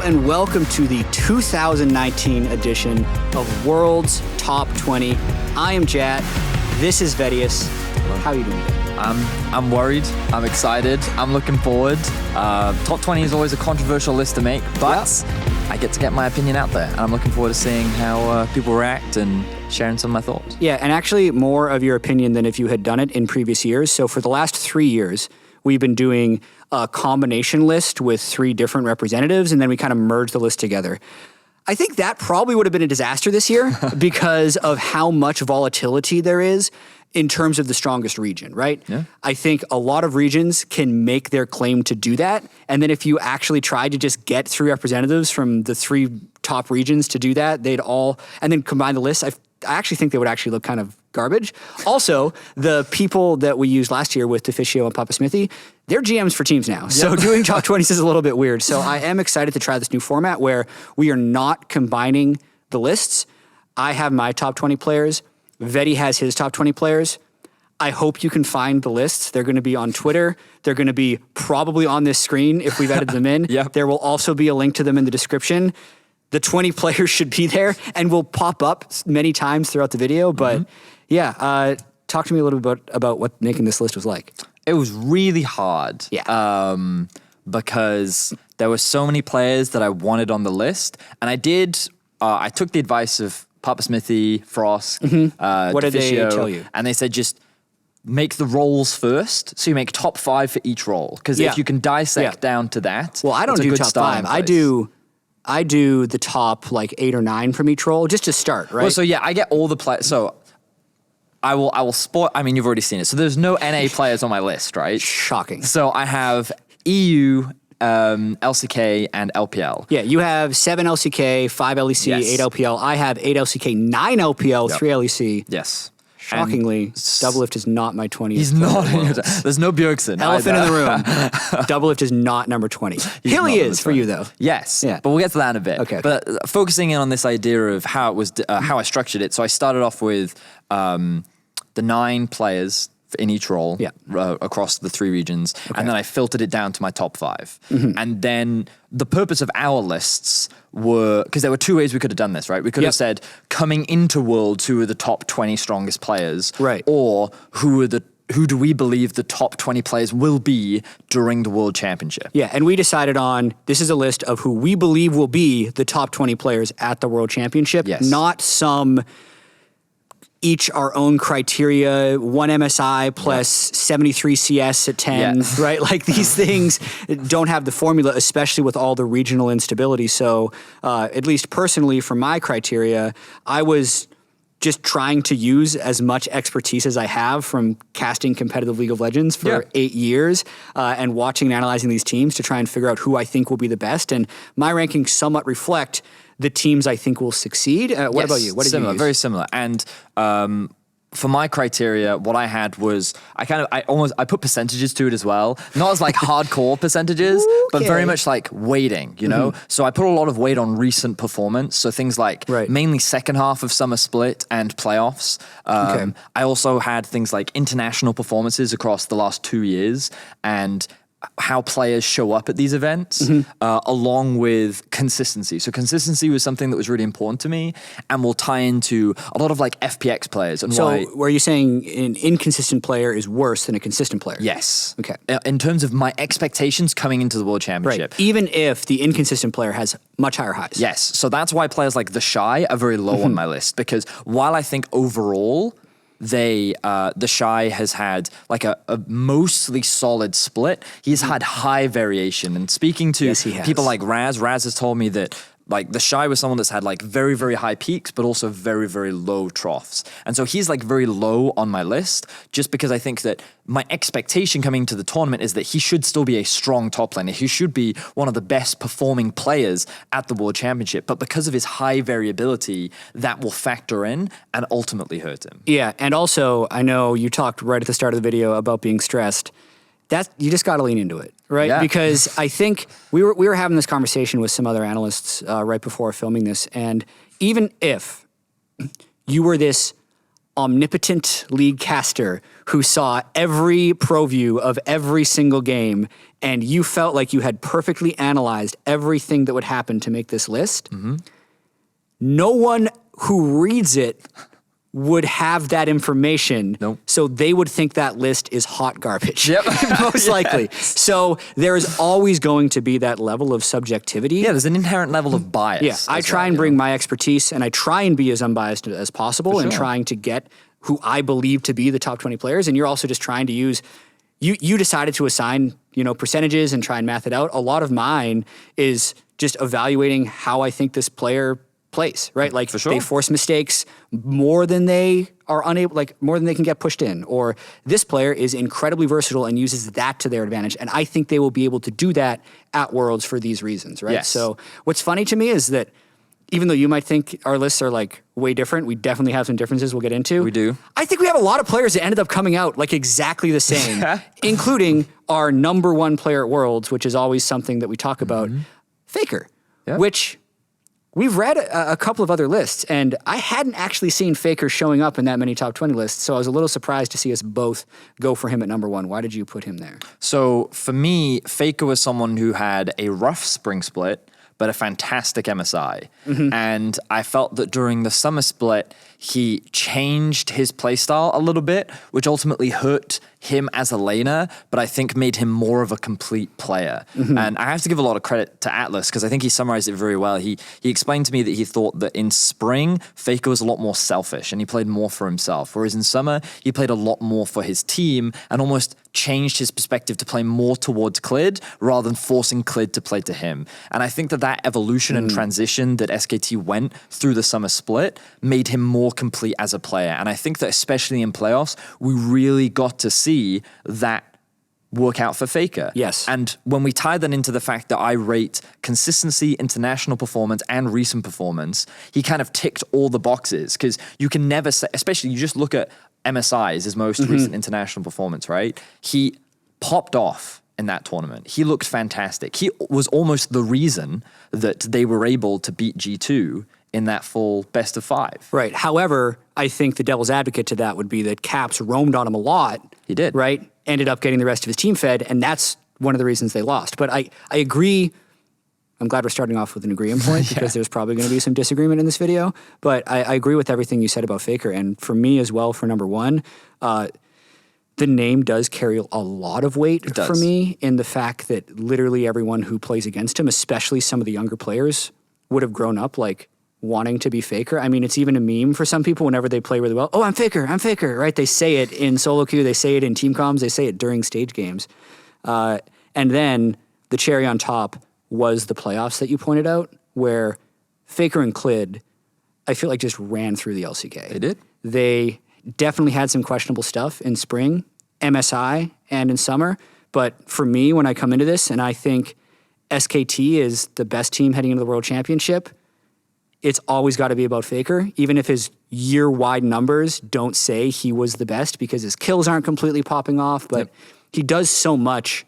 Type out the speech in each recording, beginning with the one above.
and welcome to the 2019 edition of World's Top 20. I am Jatt. This is Vedius. How are you doing today? I'm worried. I'm excited. I'm looking forward. Top 20 is always a controversial list to make, but I get to get my opinion out there, and I'm looking forward to seeing how people react and sharing some of my thoughts. Yeah, and actually more of your opinion than if you had done it in previous years. So for the last 3 years, we've been doing a combination list with 3 different representatives, and then we kind of merged the list together. I think that probably would have been a disaster this year because of how much volatility there is in terms of the strongest region, right? Yeah. I think a lot of regions can make their claim to do that, and then if you actually tried to just get 3 representatives from the 3 top regions to do that, they'd all, and then combine the list, I actually think they would actually look kind of garbage. Also, the people that we used last year with Deficio and Papa Smithy, they're GMs for teams now. So doing top 20s is a little bit weird. So I am excited to try this new format where we are not combining the lists. I have my top 20 players. Vedi has his top 20 players. I hope you can find the lists. They're going to be on Twitter. They're going to be probably on this screen if we've edited them in. There will also be a link to them in the description. The 20 players should be there and will pop up many times throughout the video. But talk to me a little bit about what making this list was like. It was really hard. Because there were so many players that I wanted on the list. And I took the advice of Papa Smithy, Frost, What did they Deficio, tell you? And they said just make the roles first. So you make top 5 for each role. Because if you can dissect down to that, well, I don't do top 5. I do the top like 8 or 9 from each role just to start, right? Well, so I get all the players. So I will spot. I mean, you've already seen it. So there's no NA players on my list, right? Shocking. So I have EU, LCK, and LPL. Yeah, you have 7 LCK, 5 LEC, 8 LPL. I have 8 LCK, 9 LPL, 3 LEC. Yes. Shockingly, Doublelift is not my 20th. He's not. There's no Bjergsen. Elephant in the room. Doublelift is not number 20. Hilly is for you, though. Yes. Yeah. But we'll get to that in a bit. Okay. But focusing in on this idea of how it was, how I structured it. So I started off with the 9 players in each role across the 3 regions. And then I filtered it down to my top 5. And then the purpose of our lists were, because there were 2 ways we could have done this, right? We could have said, coming into Worlds, who are the top 20 strongest players? Right. Or who do we believe the top 20 players will be during the World Championship? Yeah, and we decided on, this is a list of who we believe will be the top 20 players at the World Championship, not some each our own criteria, 1 MSI plus 73 CS at 10, right? Like these things don't have the formula, especially with all the regional instability. So at least personally for my criteria, I was just trying to use as much expertise as I have from casting competitive League of Legends for 8 years and watching and analyzing these teams to try and figure out who I think will be the best. And my rankings somewhat reflect the teams I think will succeed. What about you? What did you use? Very similar. And for my criteria, what I had was I put percentages to it as well. Not as like hardcore percentages, but very much like weighting, you know? So I put a lot of weight on recent performance. So things like mainly second half of Summer Split and playoffs. I also had things like international performances across the last 2 years and how players show up at these events, along with consistency. So consistency was something that was really important to me and will tie into a lot of like FPX players. And so were you saying an inconsistent player is worse than a consistent player? Yes. Okay. In terms of my expectations coming into the World Championship. Right. Even if the inconsistent player has much higher highs. Yes. So that's why players like The Shy are very low on my list, because while I think overall the Shy has had like a mostly solid split, he's had high variation. And speaking to people like Raz has told me that like The Shy was someone that's had like very, very high peaks, but also very, very low troughs. And so he's like very low on my list just because I think that my expectation coming to the tournament is that he should still be a strong top laner. He should be one of the best performing players at the World Championship. But because of his high variability, that will factor in and ultimately hurt him. Yeah, and also I know you talked right at the start of the video about being stressed. That you just got to lean into it, right? Yeah. Because I think we were having this conversation with some other analysts right before filming this, and even if you were this omnipotent league caster who saw every pro view of every single game, and you felt like you had perfectly analyzed everything that would happen to make this list, no one who reads it would have that information. Nope. So they would think that list is hot garbage. Yep. Most likely. So there is always going to be that level of subjectivity. Yeah, there's an inherent level of bias. Yeah, I try and bring my expertise, and I try and be as unbiased as possible and trying to get who I believe to be the top 20 players. And you're also just trying to use, you decided to assign, percentages and try and math it out. A lot of mine is just evaluating how I think this player plays, right? Like they force mistakes more than they are unable, like more than they can get pushed in, or this player is incredibly versatile and uses that to their advantage. And I think they will be able to do that at Worlds for these reasons, right? Yes. So what's funny to me is that even though you might think our lists are like way different, we definitely have some differences we'll get into. We do. I think we have a lot of players that ended up coming out like exactly the same, including our number one player at Worlds, which is always something that we talk about, Faker, which we've read a couple of other lists, and I hadn't actually seen Faker showing up in that many top 20 lists, so I was a little surprised to see us both go for him at number one. Why did you put him there? So for me, Faker was someone who had a rough spring split, but a fantastic MSI. And I felt that during the summer split, he changed his playstyle a little bit, which ultimately hurt him as a laner, but I think made him more of a complete player. And I have to give a lot of credit to Atlas because I think he summarized it very well. He explained to me that he thought that in spring, Faker was a lot more selfish and he played more for himself, whereas in summer, he played a lot more for his team and almost changed his perspective to play more towards Clid rather than forcing Clid to play to him. And I think that evolution and transition that SKT went through the summer split made him more complete as a player. And I think that especially in playoffs, we really got to see that work out for Faker. Yes. And when we tie that into the fact that I rate consistency, international performance, and recent performance, he kind of ticked all the boxes because you can never say, especially you just look at MSI's, his most recent international performance, right? He popped off in that tournament. He looked fantastic. He was almost the reason that they were able to beat G2 in that full best of 5. Right. However, I think the devil's advocate to that would be that Caps roamed on him a lot. He did. Right? Ended up getting the rest of his team fed, and that's one of the reasons they lost. But I agree. I'm glad we're starting off with an agreement point because there's probably going to be some disagreement in this video. But I agree with everything you said about Faker. And for me as well, for number one, the name does carry a lot of weight for me in the fact that literally everyone who plays against him, especially some of the younger players, would have grown up like wanting to be Faker. I mean, it's even a meme for some people whenever they play really well. Oh, I'm Faker, right? They say it in solo queue, they say it in team comms, they say it during stage games. And then the cherry on top was the playoffs that you pointed out, where Faker and Clid, I feel like just ran through the LCK. They did. They definitely had some questionable stuff in spring, MSI, and in summer. But for me, when I come into this and I think SKT is the best team heading into the World Championship, it's always got to be about Faker, even if his year-wide numbers don't say he was the best because his kills aren't completely popping off, but he does so much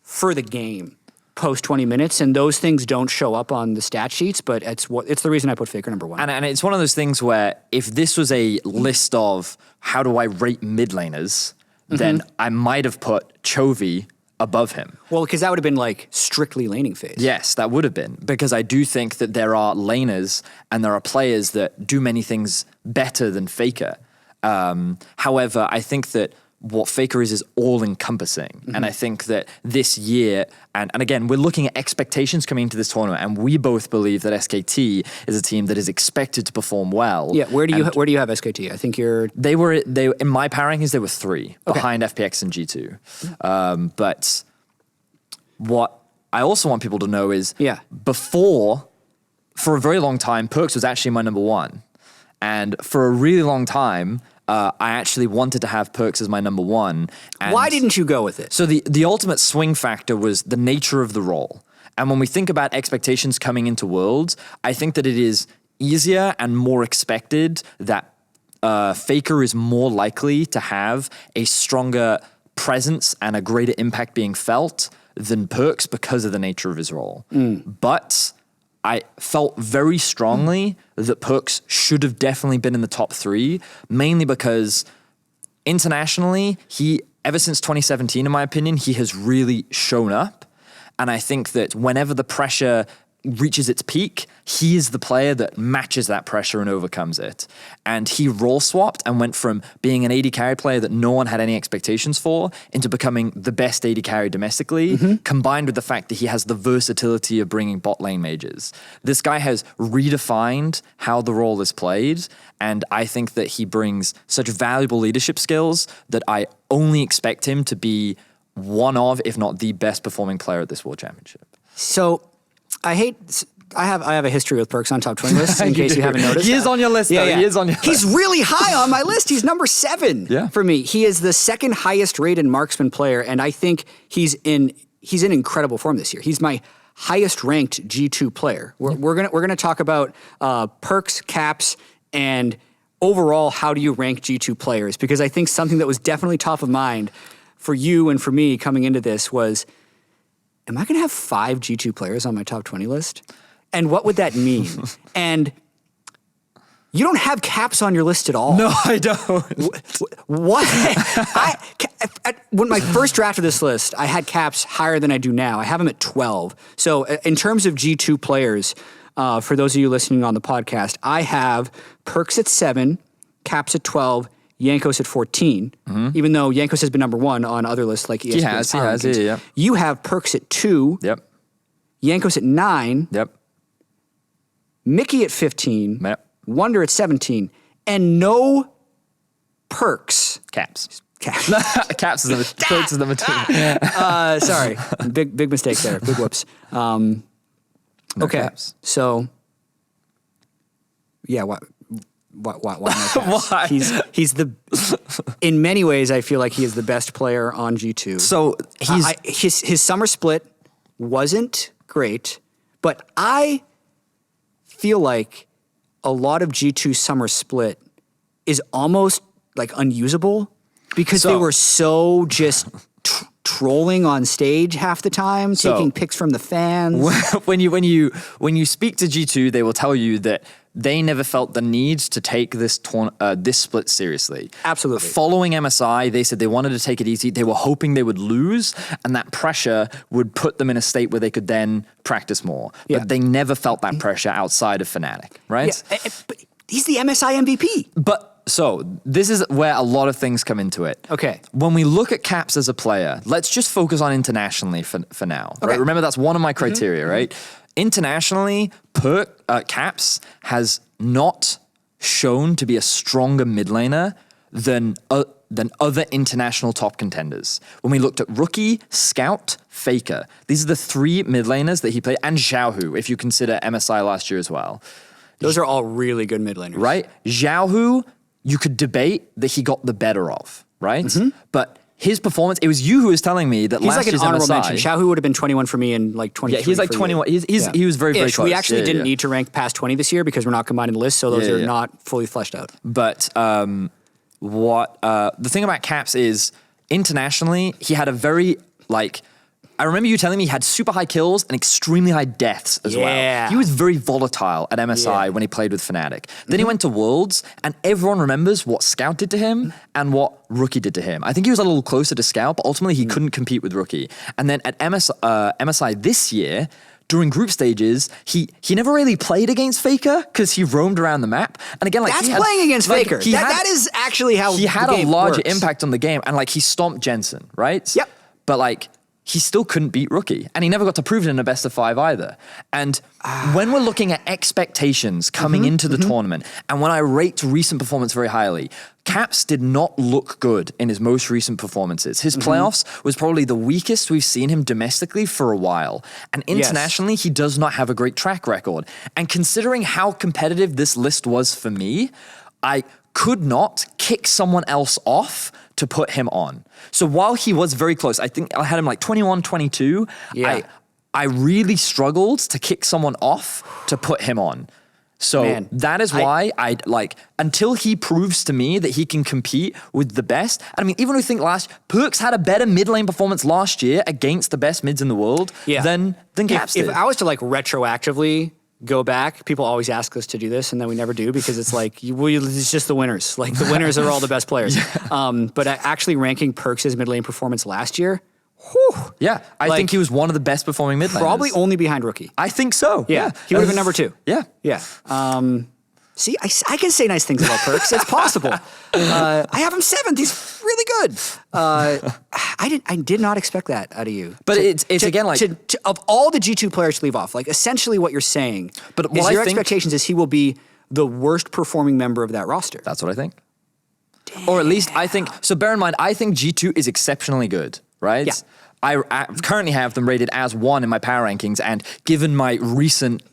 for the game post 20 minutes, and those things don't show up on the stat sheets, but it's the reason I put Faker number one. And it's one of those things where if this was a list of how do I rate mid laners, then I might have put Chovy above him. Well, because that would have been like strictly laning phase. Yes, that would have been. Because I do think that there are laners and there are players that do many things better than Faker. However, I think that what Faker is all-encompassing. And I think that this year, and again, we're looking at expectations coming into this tournament, and we both believe that SKT is a team that is expected to perform well. Yeah, where do you have SKT? I think They in my power rankings, they were 3 behind FPX and G2. But what I also want people to know is for a very long time, Perkz was actually my number one. And for a really long time, I actually wanted to have Perkz as my number one. And why didn't you go with it? So the ultimate swing factor was the nature of the role. And when we think about expectations coming into Worlds, I think that it is easier and more expected that Faker is more likely to have a stronger presence and a greater impact being felt than Perkz because of the nature of his role. But I felt very strongly that Perkz should have definitely been in the top 3, mainly because internationally, ever since 2017, in my opinion, he has really shown up. And I think that whenever the pressure reaches its peak, he is the player that matches that pressure and overcomes it. And he role swapped and went from being an AD carry player that no one had any expectations for into becoming the best AD carry domestically, combined with the fact that he has the versatility of bringing bot lane mages. This guy has redefined how the role is played, and I think that he brings such valuable leadership skills that I only expect him to be one of, if not the best performing player at this World Championship. So I have a history with Perkz on top 20 lists, in case you haven't noticed. He is on your list, though. He is on your list. He's really high on my list. He's number 7 for me. He is the second highest rated marksman player, and I think he's in incredible form this year. He's my highest ranked G2 player. We're gonna talk about Perkz, caps, and overall how do you rank G2 players, because I think something that was definitely top of mind for you and for me coming into this was, am I going to have 5 G2 players on my top 20 list? And what would that mean? And you don't have caps on your list at all. No, I don't. What? When my first draft of this list, I had caps higher than I do now. I have them at 12. So in terms of G2 players, for those of you listening on the podcast, I have Perkz at 7, caps at 12, Jankos at 14, even though Jankos has been number 1 on other lists like ESPN's He has, yeah. You have Perkz at 2. Yep. Jankos at 9. Yep. Mickey at 15. Yep. Wonder at 17. And no Perkz. Caps. Caps. Caps is number 2. Sorry. Big mistake there. Big whoops. No okay. Caps. So, yeah, why no caps? Why? He's in many ways, I feel like he is the best player on G2. So his summer split wasn't great, but I feel like a lot of G2 summer split is almost like unusable because they were so just trolling on stage half the time, taking pics from the fans. When you speak to G2, they will tell you that they never felt the need to take this split seriously. Absolutely. Following MSI, they said they wanted to take it easy. They were hoping they would lose, and that pressure would put them in a state where they could then practice more. But they never felt that pressure outside of Fnatic, right? Yeah, but he's the MSI MVP. So this is where a lot of things come into it. Okay. When we look at caps as a player, let's just focus on internationally for now. Okay. Right? Remember, that's one of my criteria, right? Internationally, caps has not shown to be a stronger mid laner than other international top contenders. When we looked at Rookie, Scout, Faker, these are the 3 mid laners that he played, and Xiaohu, if you consider MSI last year as well. Those are all really good mid laners. Right? Xiaohu, you could debate that he got the better of, right? But his performance, it was you who was telling me that last year's MSI... He's like an honorable mention. Xiaohu would have been 21 for me and like 23 Yeah, he's like 21. He was very, very close. We actually didn't need to rank past 20 this year because we're not combining the list, so those are not fully fleshed out. But the thing about Caps is, internationally, he had a very, I remember you telling me he had super high kills and extremely high deaths as well. He was very volatile at MSI when he played with Fnatic. Then he went to Worlds, and everyone remembers what Scout did to him and what Rookie did to him. I think he was a little closer to Scout, but ultimately he couldn't compete with Rookie. And then at MSI this year, during group stages, he never really played against Faker because he roamed around the map. And again, that's playing against Faker. That is actually how he had a larger works. Impact on the game, and he stomped Jensen, right? Yep. But he still couldn't beat Rookie. And he never got to prove it in a best of 5 either. And when we're looking at expectations coming into the tournament, and when I rate recent performance very highly, Caps did not look good in his most recent performances. His playoffs was probably the weakest we've seen him domestically for a while. And internationally, he does not have a great track record. And considering how competitive this list was for me, I could not kick someone else off to put him on. So while he was very close, I think I had him 21, 22. I really struggled to kick someone off to put him on. So that is why I until he proves to me that he can compete with the best. I mean, even if we think Perkz had a better mid lane performance last year against the best mids in the world than Caps did. If I was to retroactively go back. People always ask us to do this, and then we never do because it's like it's just the winners. Like the winners are all the best players. But actually ranking Perkz' mid lane performance last year. Whew, Yeah, I think he was one of the best performing mid laners. probably only behind Rookie. I think so. Yeah, he would have been number 2. Yeah. Yeah. See, I can say nice things about Perkz. It's possible. I have him 7th. He's really good. I did not expect that out of you. But it's again like of all the G2 players to leave off, like essentially what you're saying. But is what your I think- expectations is he will be the worst performing member of that roster. That's what I think. Or at least I think. So bear in mind, I think G2 is exceptionally good, right? Yeah. I currently have them rated as 1 in my power rankings, and given my recent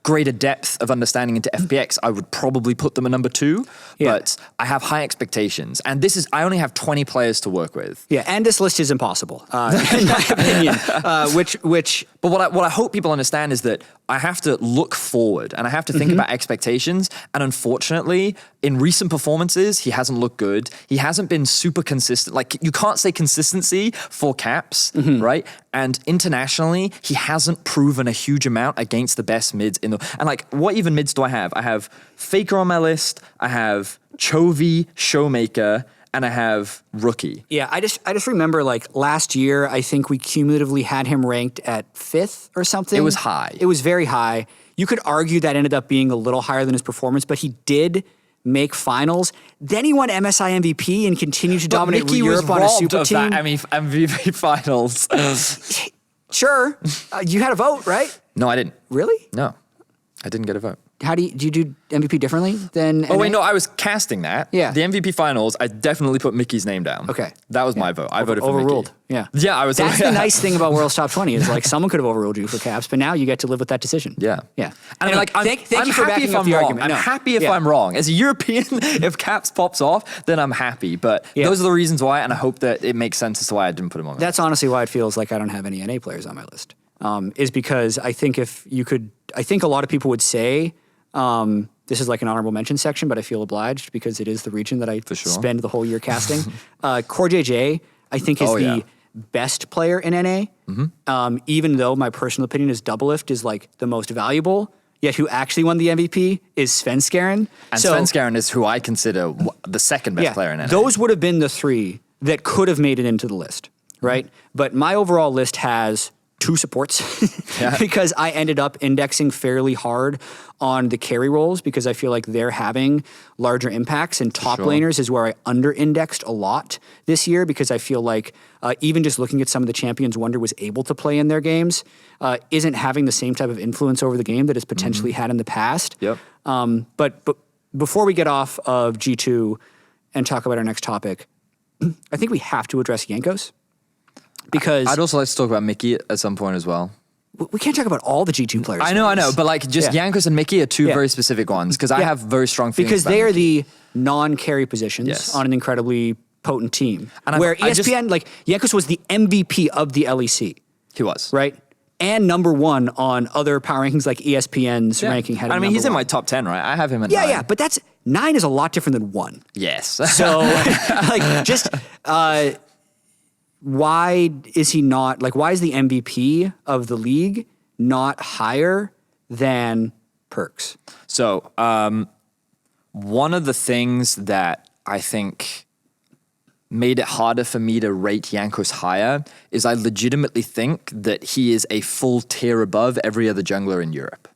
greater depth of understanding into FPX, I would probably put them at number 2. Yeah. But I have high expectations, and I only have 20 players to work with. Yeah, and this list is impossible, in my opinion. But what I hope people understand is that I have to look forward and I have to think about expectations. And unfortunately, in recent performances, he hasn't looked good. He hasn't been super consistent. Like you can't say consistency for caps, right? And internationally, he hasn't proven a huge amount against the best mids in the. And like, what even mids do I have? I have Faker on my list. I have Chovy, Showmaker, and I have Rookie. Yeah, I just remember like last year, I think we cumulatively had him ranked at 5th or something. It was high. It was very high. You could argue that ended up being a little higher than his performance, but he did make finals. Then he won MSI MVP and continued to dominate Mickey Europe was on a super robbed team. of that MVP finals. Sure, you had a vote, right? No, I didn't. Really? No, I didn't get a vote. How do you do MVP differently than? Oh, wait, NA? no, I was casting that. Yeah. The MVP finals, I definitely put Mickey's name down. Okay. That was my vote. I voted for Overruled. Mickey. Yeah. Yeah, I was. That's the nice thing about World's Top 20 is like someone could have overruled you for caps, but now you get to live with that decision. Yeah. Yeah. And Anyway, like, I'm thank you for happy backing if up I'm the wrong. argument. I'm No. happy if Yeah. I'm wrong. As a European, if caps pops off, then I'm happy. But Yeah. those are the reasons why, and I hope that it makes sense as to why I didn't put him on. That's honestly why it feels like I don't have any NA players on my list. Is because I think I think a lot of people would say, this is like an honorable mention section, but I feel obliged because it is the region that I sure. spend the whole year casting. Core JJ, I think, is the best player in NA. Even though my personal opinion is Doublelift is like the most valuable, yet who actually won the MVP is Svenskeren. And Svenskeren is who I consider the second best player in NA. Those would have been the 3 that could have made it into the list, right? But my overall list has 2 supports because I ended up indexing fairly hard on the carry roles because I feel like they're having larger impacts, and top laners is where I under-indexed a lot this year because I feel like even just looking at some of the champions Wonder was able to play in their games isn't having the same type of influence over the game that it's potentially had in the past. Yep. But before we get off of G2 and talk about our next topic, I think we have to address Jankos. Because I'd also like to talk about Mickey at some point as well. we can't talk about all the G2 players. I know, but like just Jankos and Mickey are 2 very specific ones because I have very strong feelings because about they are Mickey. the non-carry positions on an incredibly potent team. And where ESPN, like Jankos was the MVP of the LEC. He was. Right? And number 1 on other power rankings like ESPN's ranking. Had I mean, he's in my top 10, right? I have him at 9. Yeah, but 9 is a lot different than 1. Yes. So, like, just why is he not, like, why is the MVP of the league not higher than Perkz? So, one of the things that I think made it harder for me to rate Jankos higher is I legitimately think that he is a full tier above every other jungler in Europe.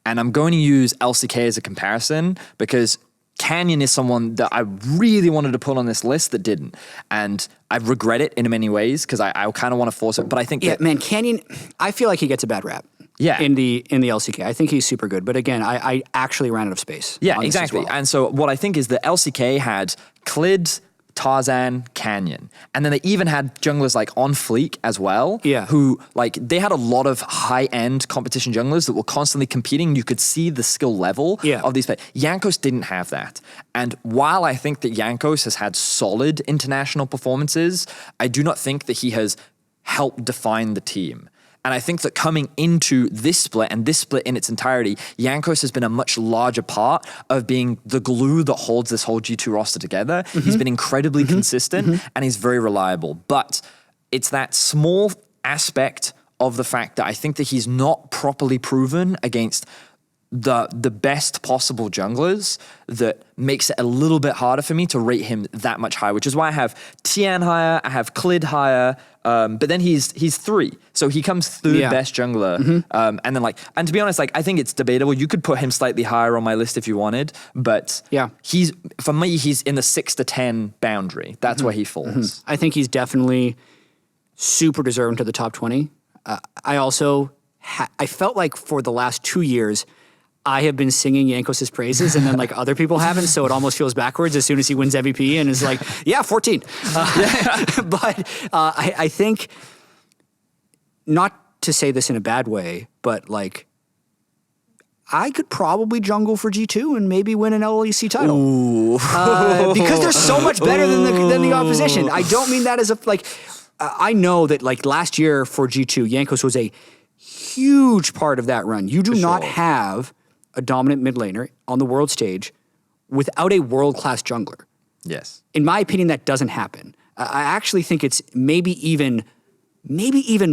And I'm going to use LCK as a comparison because Canyon is someone that I really wanted to put on this list that didn't. And I regret it in many ways because I kind of want to force it. But I think that, man, Canyon, I feel like he gets a bad rap. Yeah. In the LCK. I think he's super good. But again, I actually ran out of space. Yeah, on this as exactly. well. And so what I think is the LCK had Clid, Tarzan, Canyon. And then they even had junglers like On Fleek as well. Yeah. Who, like, they had a lot of high-end competition junglers that were constantly competing. You could see the skill level of these players. Jankos didn't have that. And while I think that Jankos has had solid international performances, I do not think that he has helped define the team. And I think that coming into this split and this split in its entirety, Jankos has been a much larger part of being the glue that holds this whole G2 roster together. He's been incredibly consistent and he's very reliable. But it's that small aspect of the fact that I think that he's not properly proven against the best possible junglers that makes it a little bit harder for me to rate him that much higher, which is why I have Tian higher, I have Clid higher, but then he's 3. So he comes third best jungler. And then and to be honest, I think it's debatable. You could put him slightly higher on my list if you wanted, but for me, he's in the 6 to 10 boundary. That's where he falls. I think he's definitely super deserving to the top 20. I also, I felt like for the last 2 years, I have been singing Jankos' praises and then other people haven't, so it almost feels backwards as soon as he wins MVP and is 14. But I think, not to say this in a bad way, but I could probably jungle for G2 and maybe win an LEC title. Because they're so much better than the opposition. I don't mean that as I know that last year for G2, Jankos was a huge part of that run. You do not have a dominant mid laner on the world stage without a world-class jungler. Yes. In my opinion, that doesn't happen. I actually think it's maybe even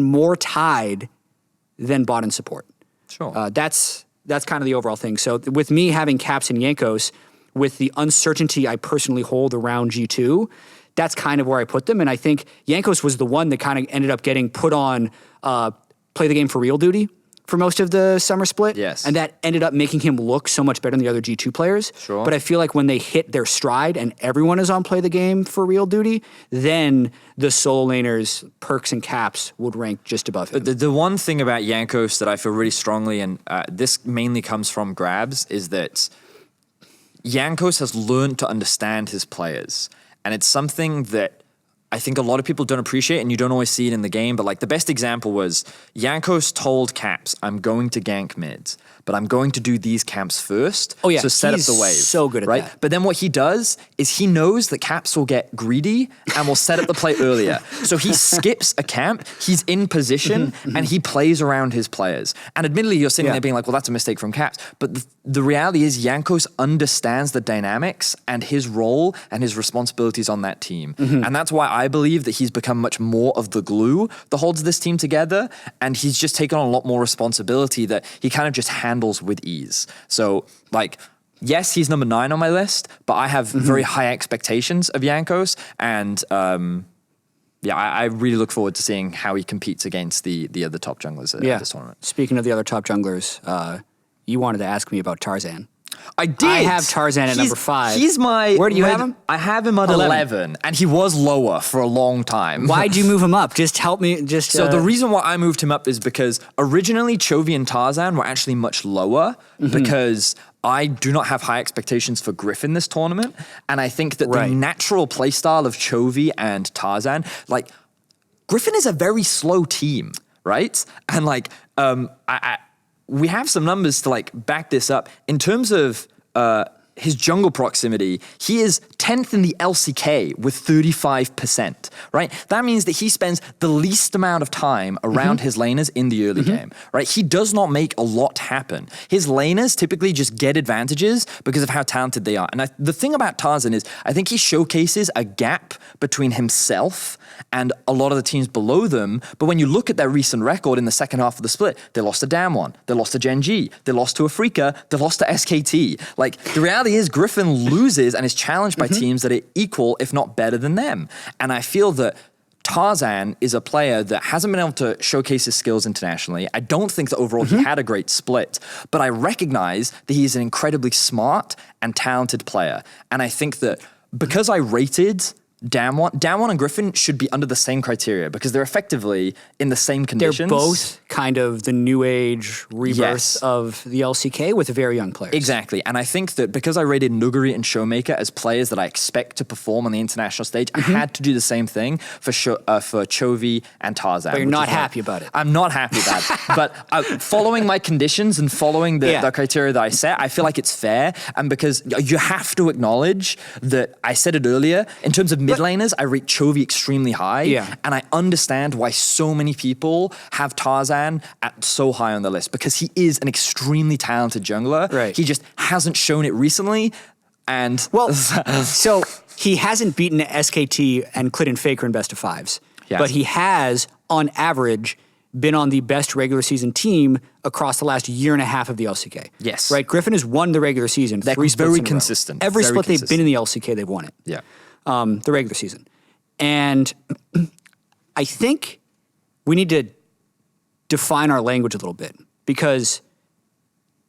more tied than bot and support. Sure. That's kind of the overall thing. So with me having Caps and Jankos, with the uncertainty I personally hold around G2, that's kind of where I put them. And I think Jankos was the one that kind of ended up getting put on play the game for real duty for most of the summer split. Yes. And that ended up making him look so much better than the other G2 players. Sure. But I feel like when they hit their stride and everyone is on play the game for real duty, then the solo laners, Perkz and Caps, would rank just above him. The one thing about Jankos that I feel really strongly, and this mainly comes from Grabs, is that Jankos has learned to understand his players. And it's something that I think a lot of people don't appreciate, and you don't always see it in the game, but the best example was Jankos told Caps, I'm going to gank mid, but I'm going to do these camps first. Oh yeah, so set up the wave. So good at that. But then what he does is he knows that Caps will get greedy and will set up the play earlier. So he skips a camp, he's in position, and he plays around his players. And admittedly, you're sitting there being like, well, that's a mistake from Caps. But the reality is Jankos understands the dynamics and his role and his responsibilities on that team. And that's why I believe that he's become much more of the glue that holds this team together, and he's just taken on a lot more responsibility that he kind of just handles with ease. So, yes, he's number 9 on my list, but I have very high expectations of Jankos, and I really look forward to seeing how he competes against the other top junglers at this tournament. Speaking of the other top junglers, you wanted to ask me about Tarzan. I did. I have Tarzan at number 5. He's my... Where do you have him? I have him at 11, and he was lower for a long time. Why'd you move him up? Just help me. So the reason why I moved him up is because originally Chovy and Tarzan were actually much lower because I do not have high expectations for Griffin this tournament, and I think that the natural playstyle of Chovy and Tarzan, Griffin is a very slow team, right? And we have some numbers to back this up. In terms of his jungle proximity, he is 10th in the LCK with 35%, right? That means that he spends the least amount of time around his laners in the early game, right? He does not make a lot happen. His laners typically just get advantages because of how talented they are. And the thing about Tarzan is I think he showcases a gap between himself and a lot of the teams below them. But when you look at their recent record in the second half of the split, they lost to DAMWON, they lost to Gen.G, they lost to Afrika, they lost to SKT. The reality is Griffin loses and is challenged by teams that are equal, if not better than them. And I feel that Tarzan is a player that hasn't been able to showcase his skills internationally. I don't think that overall he had a great split, but I recognize that he's an incredibly smart and talented player. And I think that because I rated DAMWON and Griffin should be under the same criteria because they're effectively in the same conditions. They're both kind of the new age rebirth of the LCK with very young players. Exactly. And I think that because I rated Nuguri and Showmaker as players that I expect to perform on the international stage, I had to do the same thing for Chovy and Tarzan. But you're not happy about it. I'm not happy about it. But following my conditions and following the criteria that I set, I feel like it's fair. And because you have to acknowledge that I said it earlier, in terms of mid laners, I rate Chovy extremely high. And I understand why so many people have Tarzan at so high on the list because he is an extremely talented jungler. He just hasn't shown it recently. And so he hasn't beaten SKT and Clid and Faker in best of 5s. But he has, on average, been on the best regular season team across the last year and a half of the LCK. Yes. Right? Griffin has won the regular season. They're 3 splits very in a row. consistent. Every Very split they've been consistent. in the LCK, they've won it. Yeah. The regular season. And I think we need to define our language a little bit, because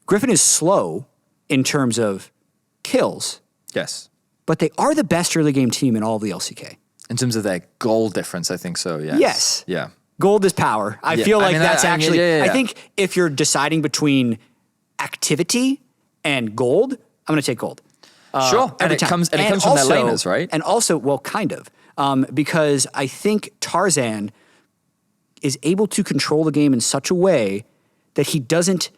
Griffin is slow in terms of kills, Yes. but they are the best early game team in all of the LCK. In terms of their goal difference, I think so, yes. Yes. Yeah. Gold is power. I feel like that's actually, yeah. I think if you're deciding between activity and gold, I'm going to take gold. Sure. And it comes from their laners, right? And also, well, kind of. Because I think Tarzan is able to control the game in such a way that he doesn't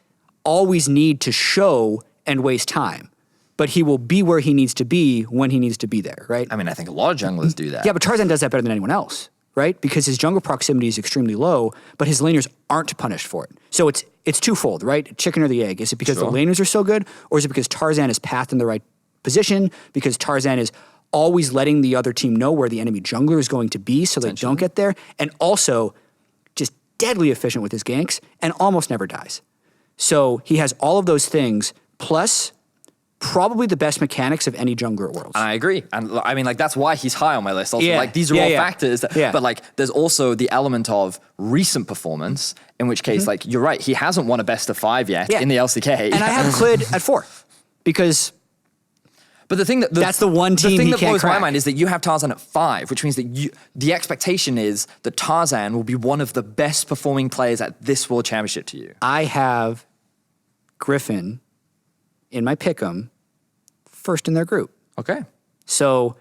always need to show and waste time, but he will be where he needs to be when he needs to be there, right? I mean, I think a lot of junglers do that. Yeah, but Tarzan does that better than anyone else, right? Because his jungle proximity is extremely low, but his laners aren't punished for it. So it's twofold, right? Chicken or the egg. Is it because the laners are so good, or is it because Tarzan is pathed in the right position, because Tarzan is always letting the other team know where the enemy jungler is going to be so they don't get there, and also just deadly efficient with his ganks and almost never dies. So he has all of those things, plus probably the best mechanics of any jungler at Worlds. And I agree. And I mean, like, that's why he's high on my list. Also, Yeah. like, these are all factors. But, like, there's also the element of recent performance, in which case, like, you're right, he hasn't won a best of 5 yet in the LCK. And I have Clid at 4, because... But the thing that's the one team the thing he that can't blows crack. my mind is that you have Tarzan at 5, which means that the expectation is that Tarzan will be one of the best performing players at this World Championship to you. I have Griffin in my pick'em first in their group. Okay. So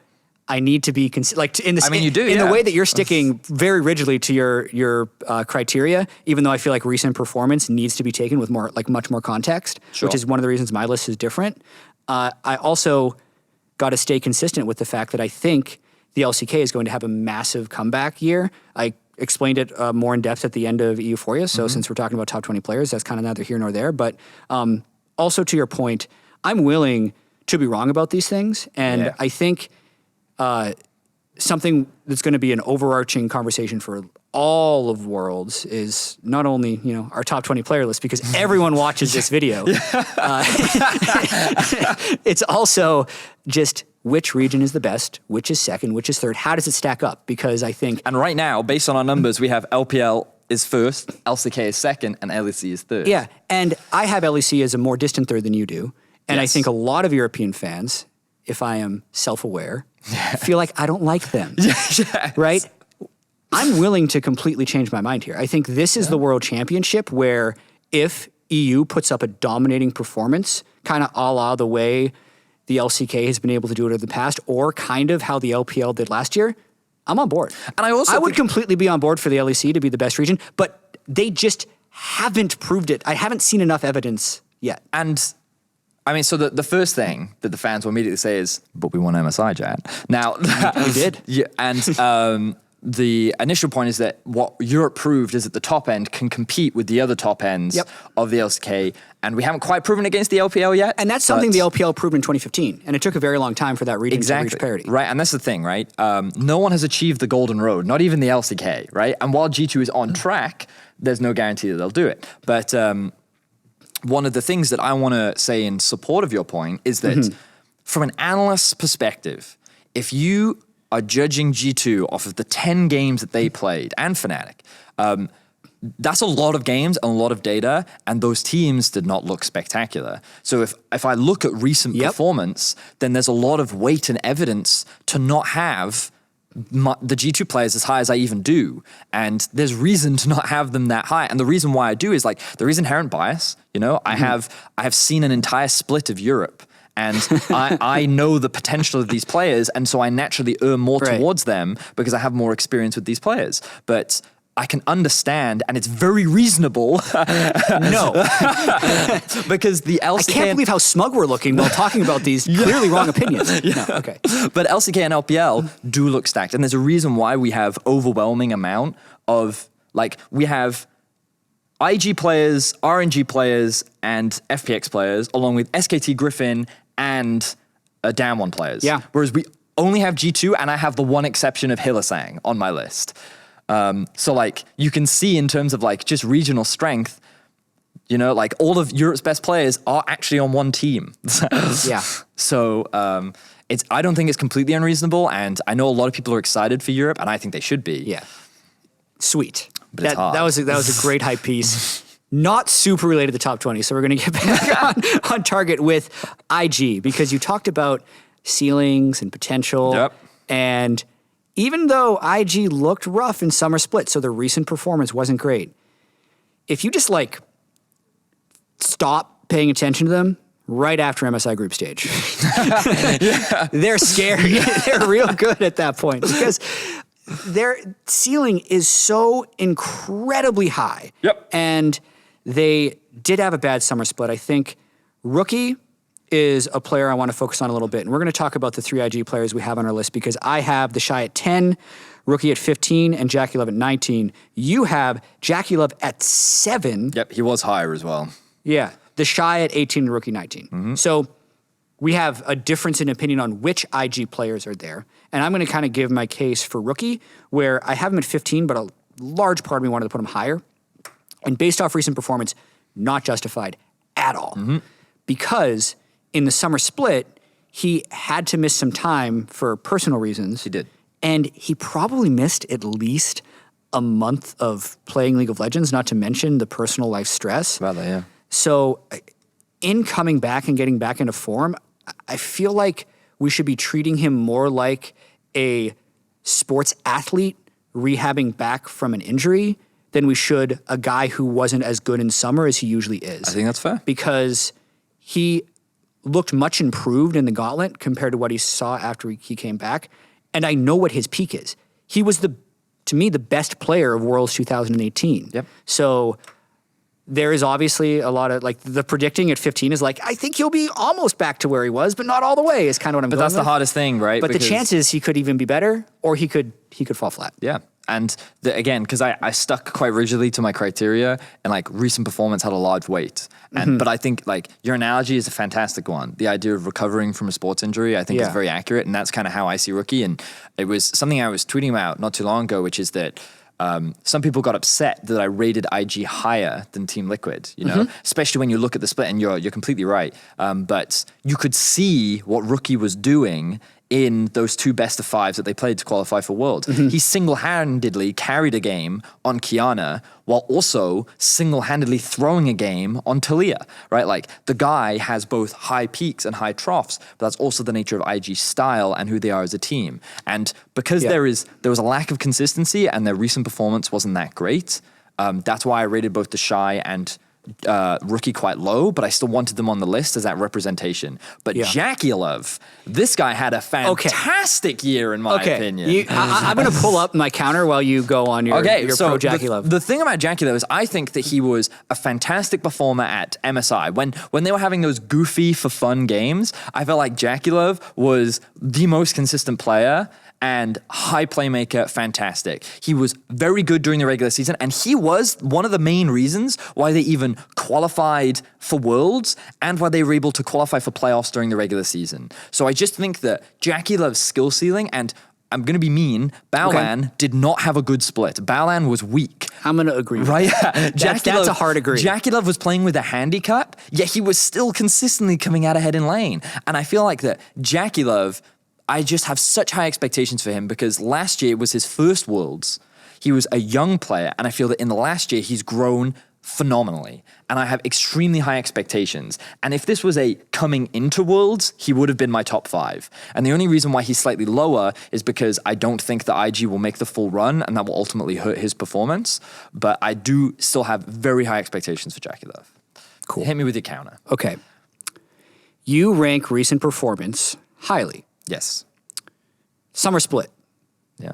I need to be in the way that you're sticking very rigidly to your criteria, even though I feel like recent performance needs to be taken with much more context, which is one of the reasons my list is different. I also got to stay consistent with the fact that I think the LCK is going to have a massive comeback year. I explained it more in depth at the end of Euphoria. So since we're talking about top 20 players, that's kind of neither here nor there. But also to your point, I'm willing to be wrong about these things. And I think something that's going to be an overarching conversation for all of Worlds is not only, our top 20 player list, because everyone watches this video. It's also just which region is the best, which is second, which is third. How does it stack up? Because I think... And right now, based on our numbers, we have LPL is first, LCK is second, and LEC is third. Yeah, and I have LEC as a more distant third than you do. And I think a lot of European fans, if I am self-aware, feel like I don't like them, right? I'm willing to completely change my mind here. I think this is the World Championship where if EU puts up a dominating performance, kind of a la the way the LCK has been able to do it in the past, or kind of how the LPL did last year, I'm on board. And I would completely be on board for the LEC to be the best region, but they just haven't proved it. I haven't seen enough evidence yet. And I mean, so the first thing that the fans will immediately say is, but we won MSI, Jatt. Now, we did. Yeah, and the initial point is that what Europe proved is that the top end can compete with the other top ends of the LCK, and we haven't quite proven against the LPL yet. And that's something the LPL proved in 2015, and it took a very long time for that region to reach parity. Right, and that's the thing, right? No one has achieved the golden road, not even the LCK, right? And while G2 is on track, there's no guarantee that they'll do it. But one of the things that I want to say in support of your point is that from an analyst's perspective, if you are judging G2 off of the 10 games that they played, and Fnatic, that's a lot of games and a lot of data, and those teams did not look spectacular. So if I look at recent performance, then there's a lot of weight and evidence to not have the G2 players as high as I even do. And there's reason to not have them that high. And the reason why I do is, like, there is inherent bias. I have seen an entire split of Europe, and I know the potential of these players, and so I naturally err more towards them because I have more experience with these players. But I can understand, and it's very reasonable. No. Because the LCK... I can't believe how smug we're looking while talking about these clearly wrong opinions. No, okay. But LCK and LPL do look stacked, and there's a reason why we have overwhelming amount of, like, we have IG players, RNG players, and FPX players, along with SKT Griffin and DAMWON players. Yeah. Whereas we only have G2, and I have the one exception of Hylissang on my list. So like you can see in terms of like just regional strength, you know, like all of Europe's best players are actually on one team. Yeah. So I don't think it's completely unreasonable, and I know a lot of people are excited for Europe, and I think they should be. Yeah. Sweet. But it's hard. That was a great hype piece. Not super related to top 20, so we're going to get back on target with IG, because you talked about ceilings and potential. Yep. And even though IG looked rough in summer split, so the recent performance wasn't great, if you just like stop paying attention to them right after MSI group stage, they're scary. They're real good at that point, because their ceiling is so incredibly high. Yep. And they did have a bad summer split. I think Rookie is a player I want to focus on a little bit. And we're going to talk about the 3 IG players we have on our list, because I have the Shy at 10, Rookie at 15, and JackeyLove at 19. You have JackeyLove at 7. Yep, he was higher as well. Yeah. The Shy at 18 and Rookie 19. So we have a difference in opinion on which IG players are there. And I'm going to kind of give my case for Rookie, where I have him at 15, but a large part of me wanted to put him higher. And based off recent performance, not justified at all. Because in the summer split, he had to miss some time for personal reasons. He did. And he probably missed at least a month of playing League of Legends, not to mention the personal life stress. About that, yeah. So in coming back and getting back into form, I feel like we should be treating him more like a sports athlete rehabbing back from an injury than we should a guy who wasn't as good in summer as he usually is. I think that's fair. Because he looked much improved in the gauntlet compared to what he saw after he came back. And I know what his peak is. He was, to me, the best player of Worlds 2018. Yep. So there is obviously a lot of, like, the predicting at 15 is like, I think he'll be almost back to where he was, but not all the way is kind of what I'm going But that's with. the hardest thing, right? But the chances he could even be better, or he could fall flat. Yeah. And again, because I stuck quite rigidly to my criteria, and like recent performance had a large weight. And but I think like your analogy is a fantastic one. The idea of recovering from a sports injury, I think is very accurate, and that's kind of how I see Rookie. And it was something I was tweeting about not too long ago, which is that some people got upset that I rated IG higher than Team Liquid, you know, especially when you look at the split, and you're completely right. But you could see what Rookie was doing in those 2 best-of-5s that they played to qualify for Worlds. He single-handedly carried a game on Kiana while also single-handedly throwing a game on Talia, right? Like, the guy has both high peaks and high troughs, but that's also the nature of IG's style and who they are as a team. And because there was a lack of consistency and their recent performance wasn't that great, that's why I rated both the Shy and Rookie quite low, but I still wanted them on the list as that representation. But JackeyLove, this guy had a fantastic year in my opinion. I'm going to pull up my counter while you go on your so pro JackeyLove. The thing about JackeyLove is I think that he was a fantastic performer at MSI. When they were having those goofy for fun games, I felt like JackeyLove was the most consistent player and high playmaker, fantastic. He was very good during the regular season, and he was one of the main reasons why they even qualified for Worlds and why they were able to qualify for playoffs during the regular season. So I just think that JackeyLove's skill ceiling, and I'm going to be mean, Baolan did not have a good split. Baolan was weak. I'm going to agree with right? That's a hard agree. JackeyLove was playing with a handicap, yet he was still consistently coming out ahead in lane. And I feel like that JackeyLove, I just have such high expectations for him because last year was his first Worlds. He was a young player, and I feel that in the last year he's grown phenomenally. And I have extremely high expectations. And if this was a coming into Worlds, he would have been my top 5. And the only reason why he's slightly lower is because I don't think that IG will make the full run, and that will ultimately hurt his performance. But I do still have very high expectations for JackeyLove. Cool. Hit me with your counter. Okay. You rank recent performance highly. Yes. Summer split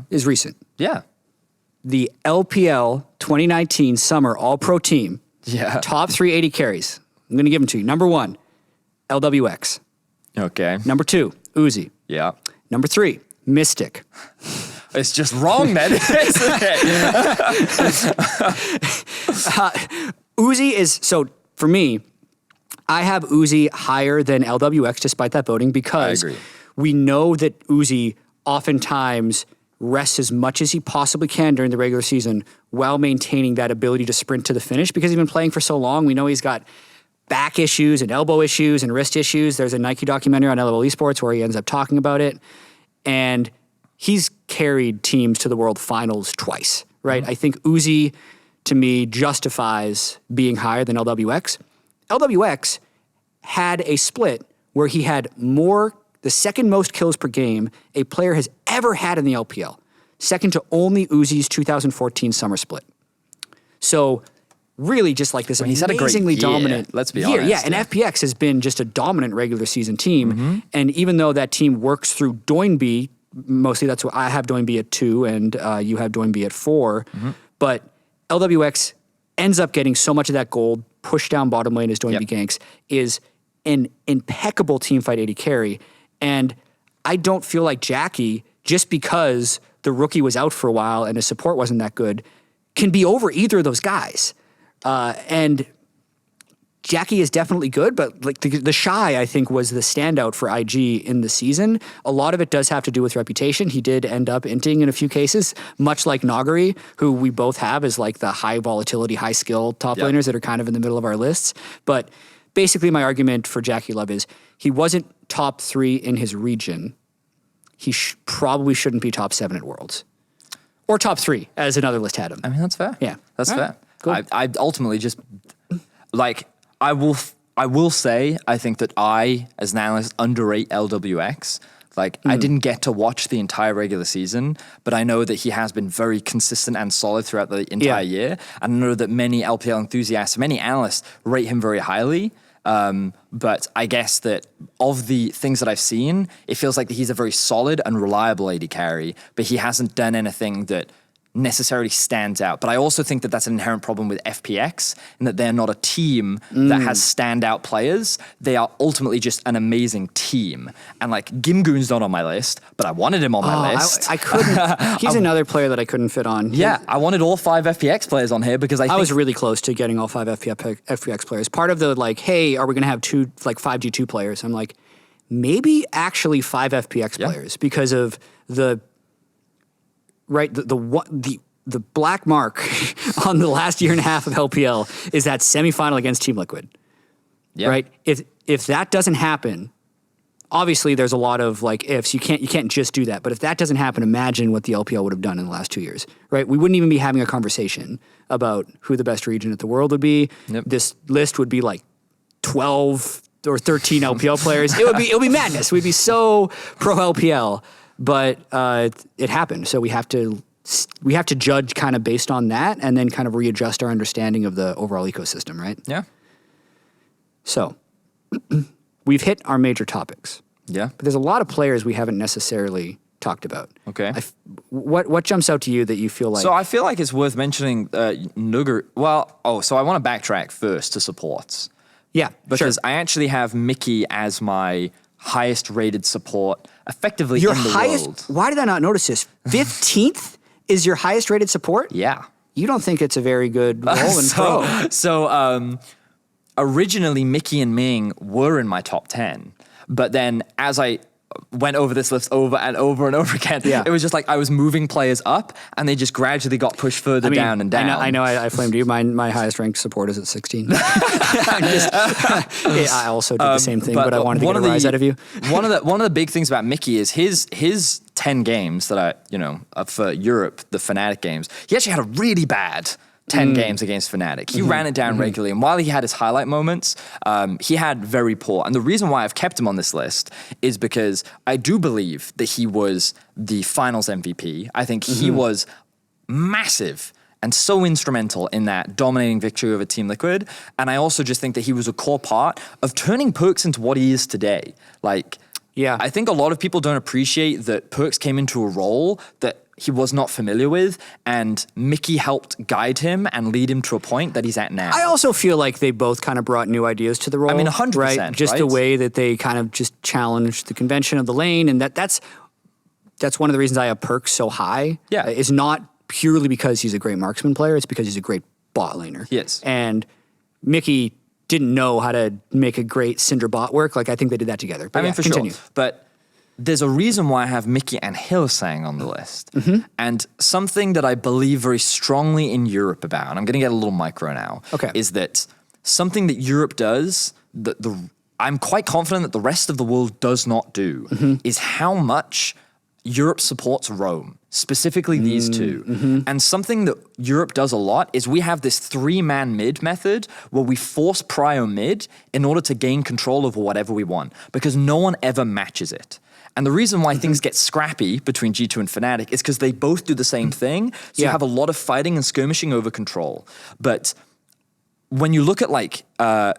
is recent. Yeah. The LPL 2019 Summer All-Pro team, top 3 AD carries. I'm going to give them to you. Number 1, LWX. Okay. Number 2, Uzi. Yeah. Number 3, Mystic. It's just wrong then, isn't it? Uzi is, so for me, I have Uzi higher than LWX despite that voting because we know that Uzi oftentimes rest as much as he possibly can during the regular season while maintaining that ability to sprint to the finish because he's been playing for so long. We know he's got back issues and elbow issues and wrist issues. There's a Nike documentary on LPL Esports where he ends up talking about it. And he's carried teams to the World Finals twice, right? I think Uzi, to me, justifies being higher than LWX. LWX had a split where he had the second most kills per game a player has ever had in the LPL, second to only Uzi's 2014 summer split. So really just like this he's had a great amazingly year, dominant let's be year. honest. Yeah, and FPX has been just a dominant regular season team. And even though that team works through Doinby, mostly that's what I have Doinby at 2 and you have Doinby at 4, but LWX ends up getting so much of that gold, push down bottom lane as Doinby ganks, is an impeccable teamfight AD carry. And I don't feel like Jacky, just because the rookie was out for a while and his support wasn't that good, can be over either of those guys. And Jacky is definitely good, but like the Shy, I think, was the standout for IG in the season. A lot of it does have to do with reputation. He did end up inting in a few cases, much like Nagari, who we both have as like the high volatility, high skill top laners that are kind of in the middle of our lists. But basically my argument for JackeyLove is he wasn't top 3 in his region. He probably shouldn't be top 7 at Worlds. Or top 3, as another list had him. I mean, that's fair. Yeah. That's fair. Cool. I ultimately just, like, I will say, I think that I, as an analyst, underrate LWX. Like, I didn't get to watch the entire regular season, but I know that he has been very consistent and solid throughout the entire year. And I know that many LPL enthusiasts, many analysts rate him very highly. But I guess that of the things that I've seen, it feels like he's a very solid and reliable AD carry, but he hasn't done anything that necessarily stands out. But I also think that that's an inherent problem with FPX, in that they're not a team that has standout players. They are ultimately just an amazing team. And like Gimgoon's not on my list, but I wanted him on my list. I couldn't. He's another player that I couldn't fit on. Yeah, I wanted all 5 FPX players on here because I was really close to getting all 5 FPX players. Part of the like, hey, are we going to have 5 G2 players? I'm like, maybe actually 5 FPX players because of the black mark on the last year and a half of LPL is that semifinal against Team Liquid. Yep. Right? If that doesn't happen, obviously there's a lot of like ifs. You can't just do that. But if that doesn't happen, imagine what the LPL would have done in the last 2 years. Right? We wouldn't even be having a conversation about who the best region at the world would be. Yep. This list would be like 12 or 13 LPL players. It would be madness. We'd be so pro LPL. But it happened, so we have to judge kind of based on that, and then kind of readjust our understanding of the overall ecosystem, right? Yeah. So we've hit our major topics. Yeah. But there's a lot of players we haven't necessarily talked about. Okay. What jumps out to you that you feel like? So I feel like it's worth mentioning Nugar. So I want to backtrack first to supports. Yeah, because I actually have Mickey as my highest rated support effectively your in the highest, world. Why did I not notice this? 15th is your highest rated support? Yeah. You don't think it's a very good role in pro. So originally Mickey and Ming were in my top 10, but then as I went over this list over and over and over again, it was just like I was moving players up and they just gradually got pushed further down and down. I know I flamed you. My highest ranked support is at 16. I also did the same thing, but I wanted to get a rise out of you. One of the big things about Mickey is his 10 games that for Europe, the Fnatic games, he actually had a really bad 10 games against Fnatic. He ran it down regularly, and while he had his highlight moments, he had very poor. And the reason why I've kept him on this list is because I do believe that he was the finals MVP. I think he was massive and so instrumental in that dominating victory over Team Liquid. And I also just think that he was a core part of turning Perkz into what he is today. I think a lot of people don't appreciate that Perkz came into a role that he was not familiar with, and Mickey helped guide him and lead him to a point that he's at now. I also feel like they both kind of brought new ideas to the role. I mean, 100%, right? Just the way that they kind of just challenged the convention of the lane, and that's one of the reasons I have Perkz so high. Yeah. It's not purely because he's a great marksman player, it's because he's a great bot laner. Yes. And Mickey didn't know how to make a great Syndra bot work. I think they did that together. But for continue. sure. But there's a reason why I have Mickey and Hylissang on the list. And something that I believe very strongly in Europe about, and I'm going to get a little micro now, is that something that Europe does, I'm quite confident that the rest of the world does not do, is how much Europe supports Rome, specifically these two. And something that Europe does a lot is we have this 3-man mid method where we force prio mid in order to gain control over whatever we want, because no one ever matches it. And the reason why things get scrappy between G2 and Fnatic is because they both do the same thing. So you have a lot of fighting and skirmishing over control. But when you look at like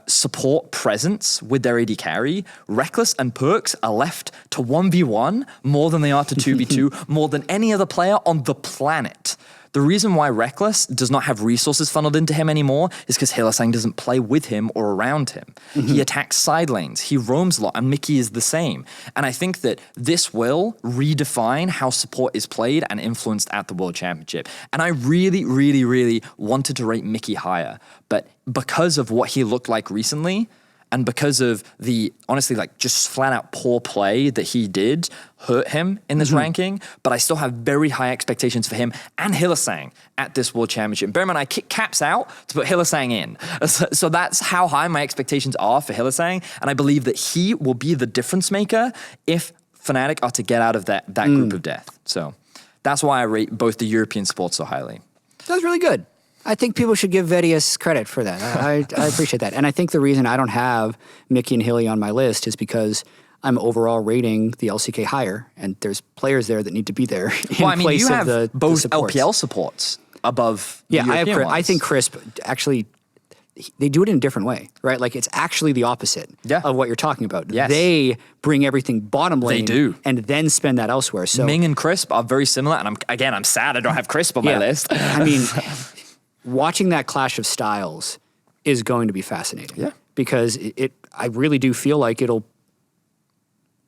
support presence with their AD carry, Rekkles and Perkz are left to 1v1 more than they are to 2v2, more than any other player on the planet. The reason why Rekkles does not have resources funneled into him anymore is because Hylissang doesn't play with him or around him. He attacks side lanes, he roams a lot, and Mickey is the same. And I think that this will redefine how support is played and influenced at the World Championship. And I really, really, really wanted to rate Mickey higher, but because of what he looked like recently, and because of the, honestly, like just flat out poor play that he did hurt him in this ranking, but I still have very high expectations for him and Hylissang at this World Championship. Bear in mind, I kick caps out to put Hylissang in. So that's how high my expectations are for Hylissang, and I believe that he will be the difference maker if Fnatic are to get out of that group of death. So that's why I rate both the European sports so highly. That's really good. I think people should give Vedius credit for that. I appreciate that. And I think the reason I don't have Mickey and Hilly on my list is because I'm overall rating the LCK higher, and there's players there that need to be there in place of the both supports. LPL supports above the European ones. I think Crisp actually, they do it in a different way, right? Like it's actually the opposite of what you're talking about. Yes. They bring everything bottom lane and then spend that elsewhere. So Ming and Crisp are very similar, and I'm sad I don't have Crisp on my list. I mean, watching that clash of styles is going to be fascinating. Yeah. Because I really do feel like it'll,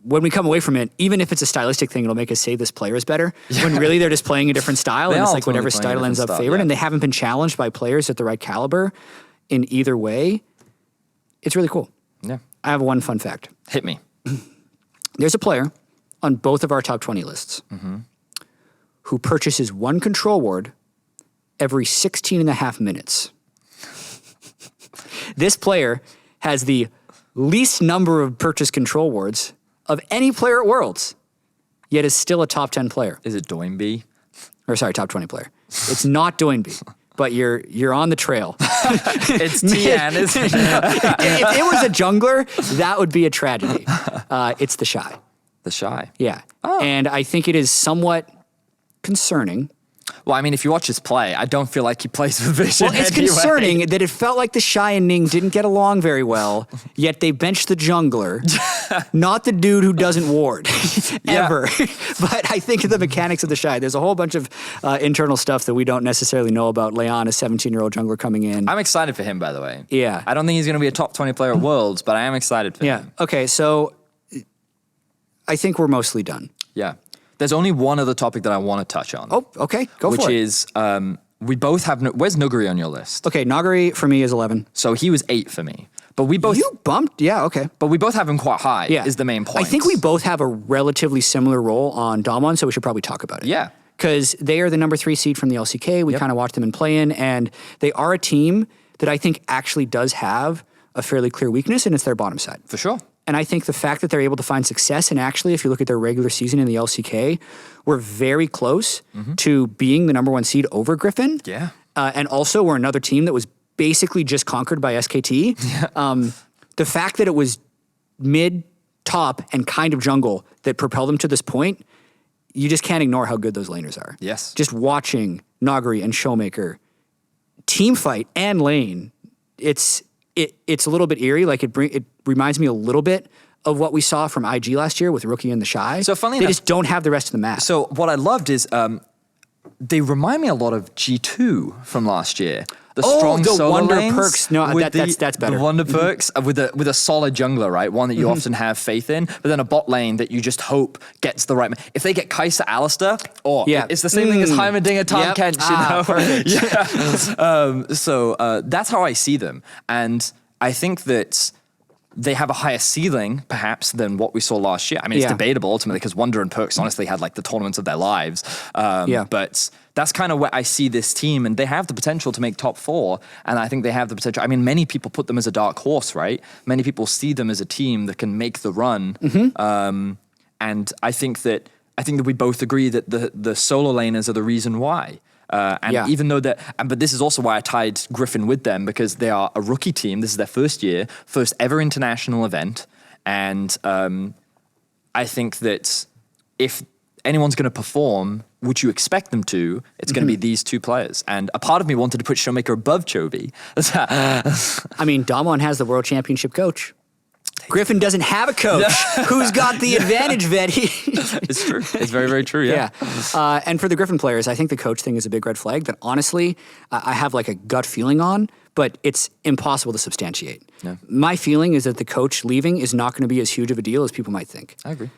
when we come away from it, even if it's a stylistic thing, it'll make us say this player is better. When really they're just playing a different style, and it's like whatever style ends up favored, and they haven't been challenged by players at the right caliber in either way. It's really cool. Yeah. I have one fun fact. Hit me. There's a player on both of our top 20 lists who purchases one control ward every 16 and a half minutes. This player has the least number of purchase control wards of any player at Worlds, yet is still a top 10 player. Is it Doinby? Or sorry, top 20 player. It's not Doinby, but you're on the trail. It's Tian, isn't it? If it was a jungler, that would be a tragedy. It's the Shy. The Shy? Yeah. Oh. And I think it is somewhat concerning. Well, I mean, if you watch his play, I don't feel like he plays with vision. Well, it's concerning that it felt like the Shy and Ning didn't get along very well, yet they benched the jungler, not the dude who doesn't ward, ever. But I think the mechanics of the Shy, there's a whole bunch of internal stuff that we don't necessarily know about. Leon, a 17-year-old jungler coming in. I'm excited for him, by the way. Yeah. I don't think he's going to be a top 20 player at Worlds, but I am excited for him. Okay, so I think we're mostly done. Yeah. There's only one other topic that I want to touch on. Oh, okay. Go for it. Which is, we both have, where's Nuguri on your list? Okay, Nuguri for me is 11. So he was 8 for me. But we both... You bumped? Yeah, okay. But we both have him quite high, is the main point. I think we both have a relatively similar role on DAMWON, so we should probably talk about it. Yeah. Because they are the number 3 seed from the LCK. We kind of watch them in play-in, and they are a team that I think actually does have a fairly clear weakness, and it's their bottom side. For sure. And I think the fact that they're able to find success, and actually, if you look at their regular season in the LCK, we're very close to being the number 1 seed over Griffin. Yeah. And also, we're another team that was basically just conquered by SKT. Yeah. The fact that it was mid, top, and kind of jungle that propelled them to this point, you just can't ignore how good those laners are. Yes. Just watching Nuguri and Showmaker team fight and lane, it's a little bit eerie. Like it reminds me a little bit of what we saw from IG last year with Rookie and the Shy. So funny they enough, just don't have the rest of the map. So what I loved is they remind me a lot of G2 from last year. The strong the solo Wonder lanes Perkz. No, that's better. The Wonder Perkz with a solid jungler, right? One that you often have faith in, but then a bot lane that you just hope gets the right. If they get Kai'Sa Alistar, it's the same thing as Heimerdinger, Tahm Kench, you know? Perfect. So that's how I see them, and I think that they have a higher ceiling, perhaps, than what we saw last year. I mean, it's debatable ultimately because Wonder and Perkz honestly had like the tournaments of their lives. But that's kind of where I see this team, and they have the potential to make top 4. And I think they have the potential. I mean, many people put them as a dark horse, right? Many people see them as a team that can make the run. And I think that we both agree that the solo laners are the reason why. Even though but this is also why I tied Griffin with them, because they are a rookie team. This is their first year, first ever international event. And I think that if anyone's going to perform, which you expect them to, it's going to be these 2 players. And a part of me wanted to put Showmaker above Chovy. I mean, DAMWON has the world championship coach. Griffin doesn't have a coach. Who's got the advantage, Vedi? It's true. It's very, very true, yeah. And for the Griffin players, I think the coach thing is a big red flag that honestly, I have like a gut feeling on, but it's impossible to substantiate. Yeah. My feeling is that the coach leaving is not going to be as huge of a deal as people might think. I agree.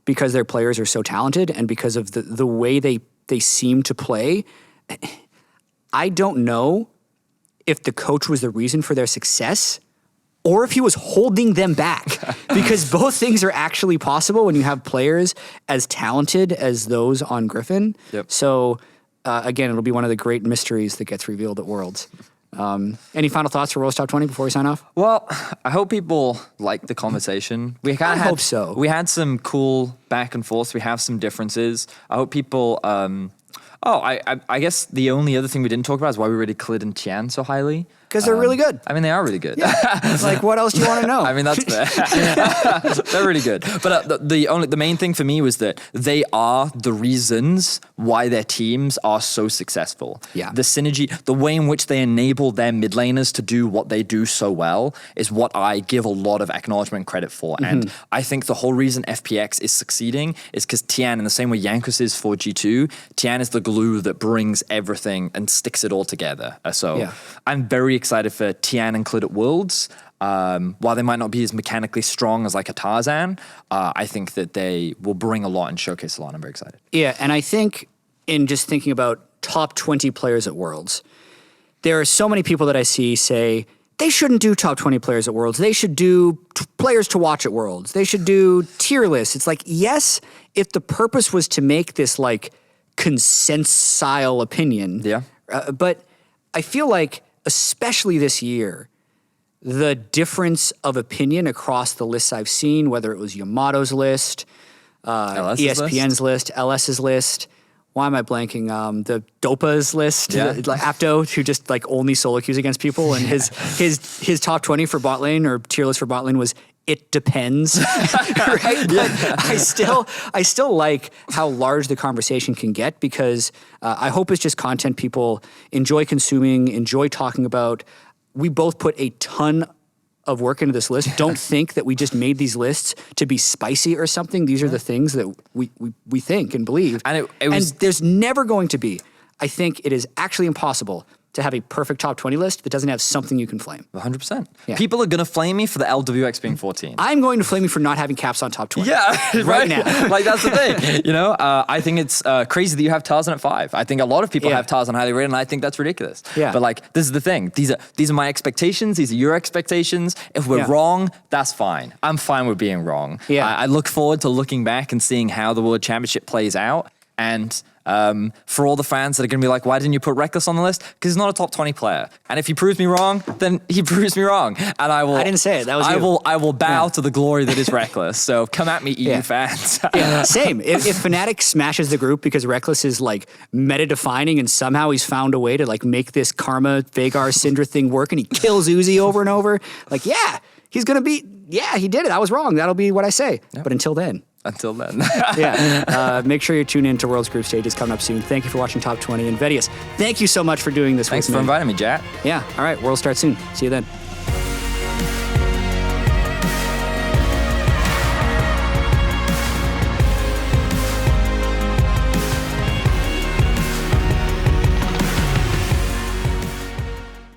Because their players are so talented and because of the way they seem to play. I don't know if the coach was the reason for their success or if he was holding them back, because both things are actually possible when you have players as talented as those on Griffin. So again, it'll be one of the great mysteries that gets revealed at Worlds. Any final thoughts for World's Top 20 before we sign off? Well, I hope people like the conversation. I hope so. We had some cool back and forth. We have some differences. I hope people... I guess the only other thing we didn't talk about is why we rated Klid and Tian so highly. Because they're really good. I mean, they are really good. Yeah. Like, what else do you want to know? I mean, that's fair. They're really good. But the main thing for me was that they are the reasons why their teams are so successful. Yeah. The synergy, the way in which they enable their mid laners to do what they do so well is what I give a lot of acknowledgement and credit for. And I think the whole reason FPX is succeeding is because Tian, in the same way Jankos is for G2, Tian is the glue that brings everything and sticks it all together. I'm very excited for Tian and Klid at Worlds. While they might not be as mechanically strong as like a Tarzan, I think that they will bring a lot and showcase a lot. I'm very excited. Yeah, and I think in just thinking about top 20 players at Worlds, there are so many people that I see say, they shouldn't do top 20 players at Worlds. They should do players to watch at Worlds. They should do tier lists. It's like, yes, if the purpose was to make this like consensile opinion. But I feel like, especially this year, the difference of opinion across the lists I've seen, whether it was Yamato's list, ESPN's list, LS's list, why am I blanking? The Dopa's list, like Apto, who just like only solo queues against people, and his top 20 for bot lane or tier list for bot lane was it depends, right? But I still like how large the conversation can get because I hope it's just content people enjoy consuming, enjoy talking about. We both put a ton of work into this list. Don't think that we just made these lists to be spicy or something. These are the things that we think and believe. And there's never going to be, I think it is actually impossible to have a perfect top 20 list that doesn't have something you can flame. 100%. Yeah. People are going to flame me for the LWX being 14. I'm going to flame you for not having caps on top 20. Yeah, right now. Like, that's the thing. You know, I think it's crazy that you have Tarzan at 5. I think a lot of people have Tarzan highly rated, and I think that's ridiculous. Yeah. But like, this is the thing. These are my expectations. These are your expectations. If we're wrong, that's fine. I'm fine with being wrong. Yeah. I look forward to looking back and seeing how the World Championship plays out. And for all the fans that are going to be like, why didn't you put Reckless on the list? Because he's not a top 20 player. And if he proves me wrong, then he proves me wrong. And I didn't say it. That was you. I will bow to the glory that is Reckless. So come at me, EU fans. Same. If Fnatic smashes the group because Reckless is like meta-defining and somehow he's found a way to like make this Karma, Vhagar, Syndra thing work and he kills Uzi over and over, like, he's going to be, he did it. I was wrong. That'll be what I say. Yep. But until then. Make sure you tune in to World's Group Stages coming up soon. Thank you for watching Top 20. And Vedius, thank you so much for doing this with me. Thanks for inviting me, Jatt. Yeah. All right. World starts soon. See you then.